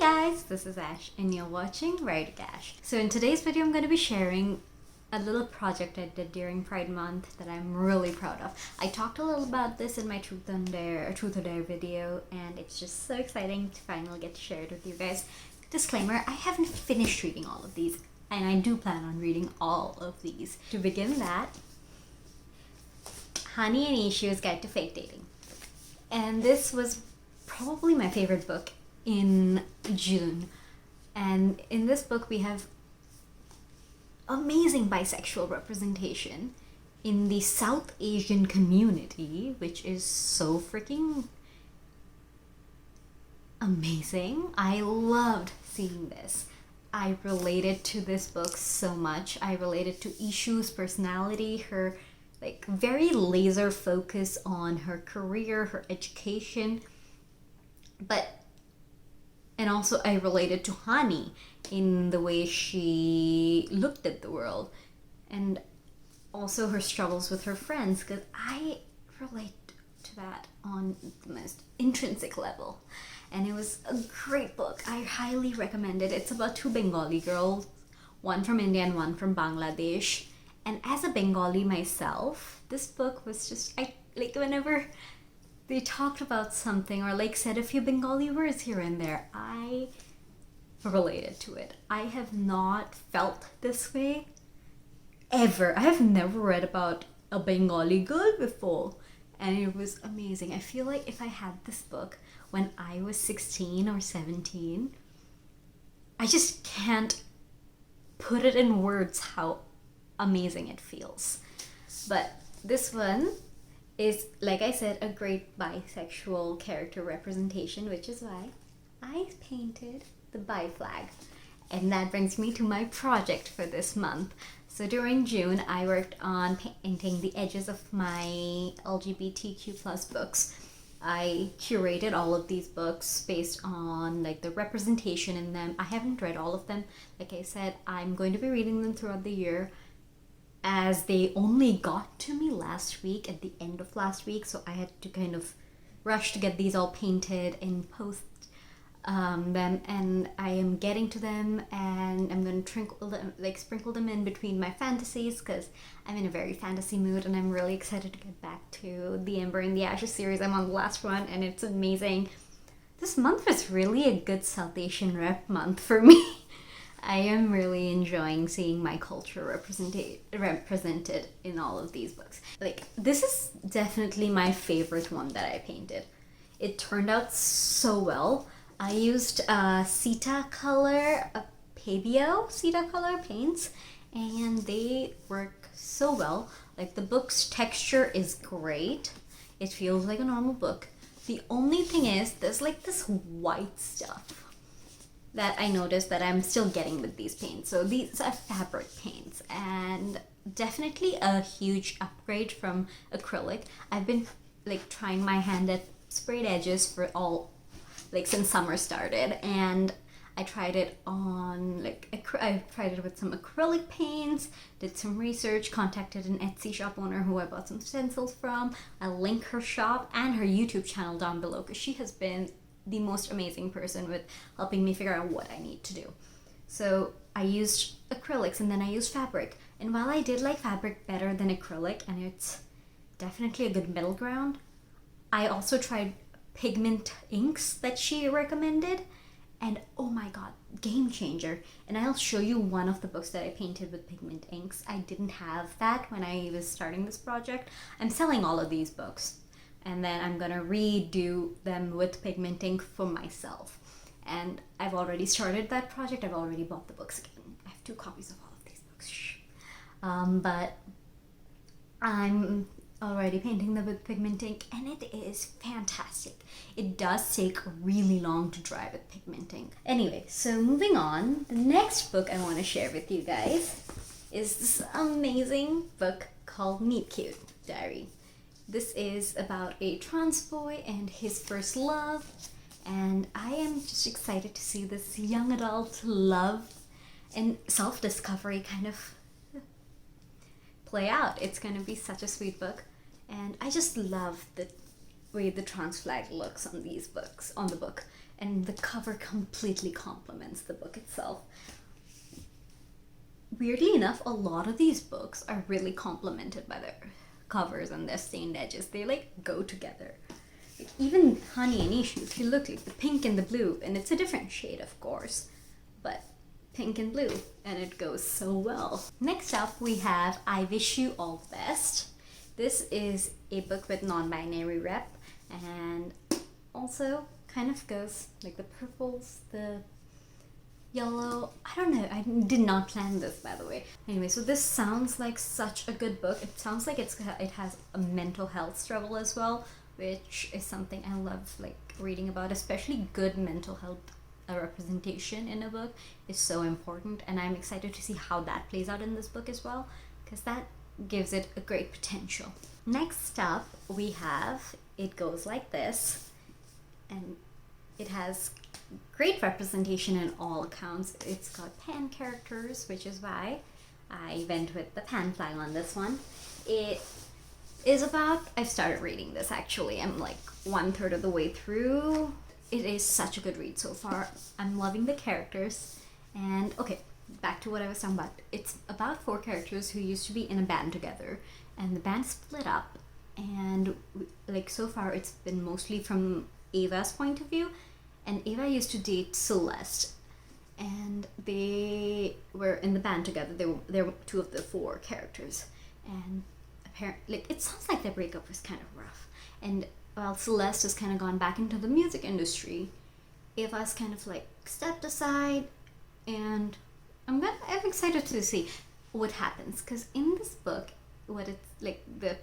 Guys, this is Ash and you're watching WriterGAsh. So in today's video I'm going to be sharing a little project I did during Pride Month that I'm really proud of. I talked a little about this in my Truth or Dare video, and it's just so exciting to finally get to share it with you guys. Disclaimer, I haven't finished reading all of these, and I do plan on reading all of these. To begin that, Honey and Issue's Guide to Fake Dating. And this was probably my favorite book in June. And in this book we have amazing bisexual representation in the South Asian community, which is so freaking amazing. I loved seeing this. I related to this book so much. I related to Ishu's personality, her very laser focus on her career, her education, and also I related to Hani in the way she looked at the world, and also her struggles with her friends, because I relate to that on the most intrinsic level. And it was a great book. I highly recommend it. It's about two Bengali girls, one from India and one from Bangladesh. And as a Bengali myself, this book was just, whenever they talked about something or said a few Bengali words here and there, I related to it. I have not felt this way ever. I have never read about a Bengali girl before, and it was amazing. I feel like if I had this book when I was 16 or 17, I just can't put it in words how amazing it feels. But this one is, like I said, a great bisexual character representation, which is why I painted the bi flag. And that brings me to my project for this month. So during June, I worked on painting the edges of my LGBTQ plus books. I curated all of these books based on the representation in them. I haven't read all of them. Like I said, I'm going to be reading them throughout the year, as they only got to me last week, at the end of last week, so I had to kind of rush to get these all painted and post them, and I am getting to them, and I'm going to sprinkle them in between my fantasies, because I'm in a very fantasy mood, and I'm really excited to get back to the Ember and the Ashes series. I'm on the last one, and it's amazing. This month was really a good South Asian rep month for me. I am really enjoying seeing my culture represented in all of these books. This is definitely my favorite one that I painted. It turned out so well. I used Sita color, Pabio Sita color paints, and they work so well. The book's texture is great. It feels like a normal book. The only thing is, there's this white stuff that I noticed that I'm still getting with these paints. So these are fabric paints, and definitely a huge upgrade from acrylic. I've been trying my hand at sprayed edges for since summer started, and I tried it on I tried it with some acrylic paints, did some research, contacted an Etsy shop owner who I bought some stencils from. I'll link her shop and her YouTube channel down below, because she has been the most amazing person with helping me figure out what I need to do. So I used acrylics, and then I used fabric. And while I did like fabric better than acrylic, and it's definitely a good middle ground, I also tried pigment inks that she recommended, and oh my god, game changer. And I'll show you one of the books that I painted with pigment inks. I didn't have that when I was starting this project. I'm selling all of these books, and then I'm gonna redo them with pigment ink for myself. And I've already started that project. I've already bought the books again. I have 2 copies of all of these books. But I'm already painting them with pigment ink, and it is fantastic. It does take really long to dry with pigment ink. Anyway, so moving on, the next book I want to share with you guys is this amazing book called Meet Cute Diary. This is about a trans boy and his first love, and I am just excited to see this young adult love and self-discovery kind of play out. It's going to be such a sweet book, and I just love the way the trans flag looks on the book, and the cover completely complements the book itself. Weirdly enough, a lot of these books are really complemented by their covers and their stained edges. They like go together. Like even Honey and Issue, if you look, like the pink and the blue, and it's a different shade of course, but pink and blue, and it goes so well. Next up we have I Wish You All the Best. This is a book with non-binary rep, and also kind of goes like the purples, the yellow. I don't know, I did not plan this, by the way. Anyway, so this sounds like such a good book. It sounds like it has a mental health struggle as well, which is something I love like reading about. Especially good mental health representation in a book is so important, and I'm excited to see how that plays out in this book as well, because that gives it a great potential. Next up we have It Goes Like This, and it has great representation in all accounts. It's got pan characters, which is why I went with the pan flag on this one. It is about, I've started reading this actually. I'm like 1/3 of the way through. It is such a good read so far. I'm loving the characters. And okay, back to what I was talking about. It's about 4 characters who used to be in a band together, and the band split up, and like so far it's been mostly from Ava's point of view. And Ava used to date Celeste, and they were in the band together. They were 2 of the 4 characters, and apparently, like, it sounds like their breakup was kind of rough. And while Celeste has kind of gone back into the music industry, Ava's kind of like stepped aside, and I'm excited to see what happens, because in this book, what it's like, the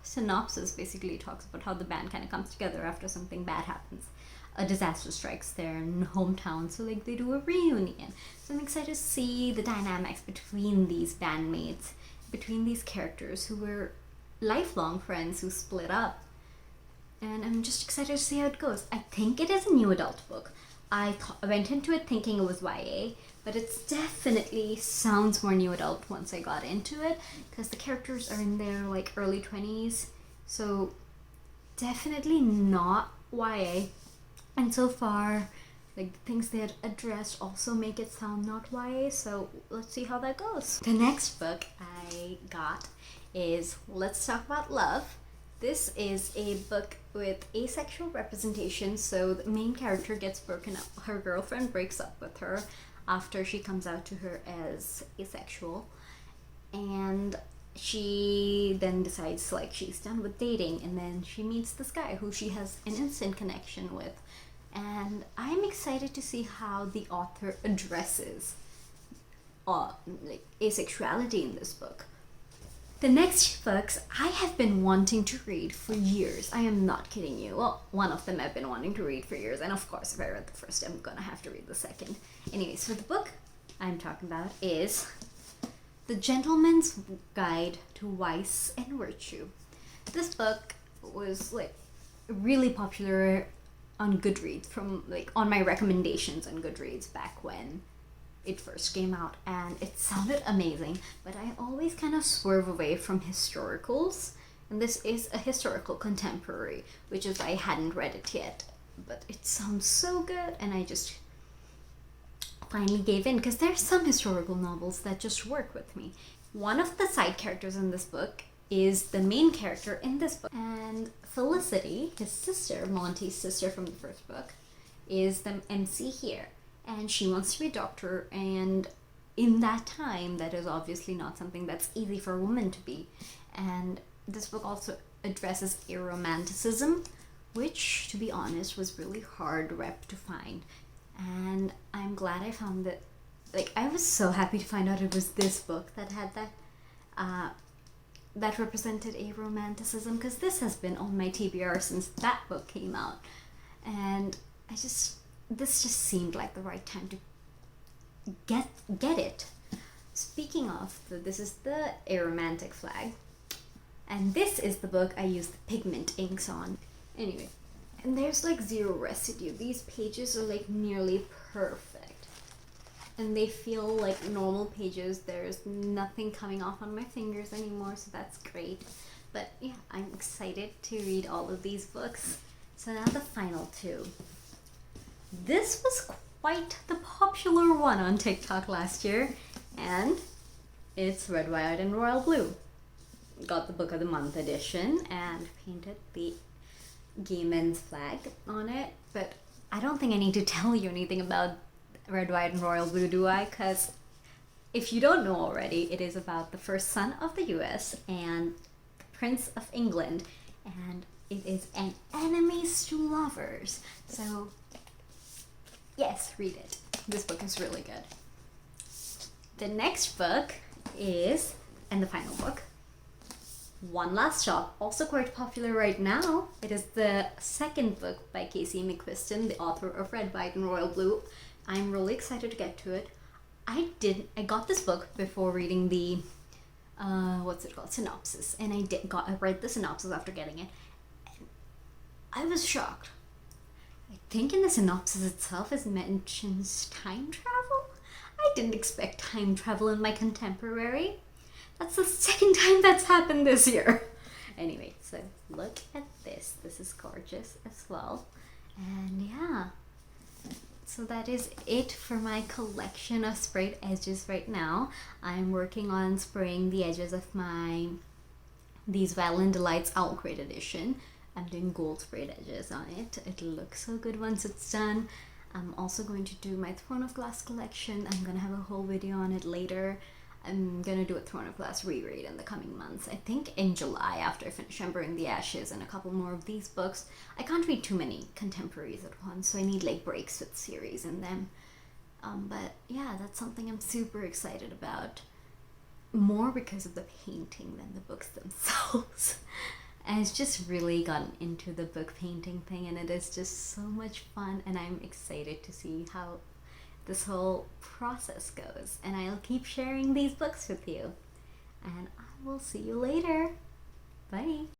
synopsis basically talks about how the band kind of comes together after something bad happens. A disaster strikes their hometown, so like they do a reunion. So I'm excited to see the dynamics between these bandmates, between these characters who were lifelong friends who split up. And I'm just excited to see how it goes. I think it is a new adult book. I went into it thinking it was YA, but it definitely sounds more new adult once I got into it, because the characters are in their like early 20s, so definitely not YA. And so far, like, things they had addressed also make it sound not YA, so let's see how that goes. The next book I got is Let's Talk About Love. This is a book with asexual representation, so the main character gets broken up. Her girlfriend breaks up with her after she comes out to her as asexual, and she then decides like she's done with dating, and then she meets this guy who she has an instant connection with. And I'm excited to see how the author addresses like asexuality in this book. The next books I have been wanting to read for years. I am not kidding you. Well, one of them I've been wanting to read for years, and of course if I read the first, I'm gonna have to read the second. Anyways, so the book I'm talking about is The Gentleman's Guide to Vice and Virtue. This book was like really popular on Goodreads, from like on my recommendations on Goodreads back when it first came out, and it sounded amazing, but I always kind of swerve away from historicals, and this is a historical contemporary, which is why I hadn't read it yet, but it sounds so good, and I just finally gave in, because there's some historical novels that just work with me. One of the side characters in this book is the main character in this book, and Felicity, his sister, Monty's sister from the first book, is the MC here, and she wants to be a doctor, and in that time that is obviously not something that's easy for a woman to be. And this book also addresses aromanticism, which to be honest was really hard rep to find, and I'm glad I found it. Like, I was so happy to find out it was this book that had that that represented aromanticism, because this has been on my TBR since that book came out, and this just seemed like the right time to get it. Speaking of, this is the aromantic flag, and this is the book I used the pigment inks on. Anyway, and there's like 0 residue. These pages are like nearly perfect, and they feel like normal pages. There's nothing coming off on my fingers anymore, so that's great. But yeah, I'm excited to read all of these books. So now the final 2. This was quite the popular one on TikTok last year, and it's Red, White, and Royal Blue. Got the Book of the Month edition and painted the gay men's flag on it, but I don't think I need to tell you anything about Red, White, and Royal Blue, do I? Because if you don't know already, it is about the first son of the US and the Prince of England, and it is an enemies to lovers. So yes, read it. This book is really good. The next book is, and the final book, One Last Shot, also quite popular right now. It is the second book by Casey McQuiston, the author of Red, White, and Royal Blue. I'm really excited to get to it. I got this book before reading the synopsis, and I read the synopsis after getting it, and I was shocked. I think in the synopsis itself it mentions time travel. I didn't expect time travel in my contemporary. That's the second time that's happened this year. Anyway, so look at this. This is gorgeous as well. And yeah, so that is it for my collection of sprayed edges right now. I'm working on spraying the edges of these Violin Delights Owl Crate edition. I'm doing gold sprayed edges on it. It looks so good once it's done. I'm also going to do my Throne of Glass collection. I'm gonna have a whole video on it later. I'm gonna do a Throne of Glass reread in the coming months. I think in July, after I finish Embering the Ashes and a couple more of these books. I can't read too many contemporaries at once, so I need like breaks with series in them. But yeah, that's something I'm super excited about. More because of the painting than the books themselves. And it's just really gotten into the book painting thing, and it is just so much fun, and I'm excited to see how this whole process goes. And I'll keep sharing these books with you. And I will see you later. Bye.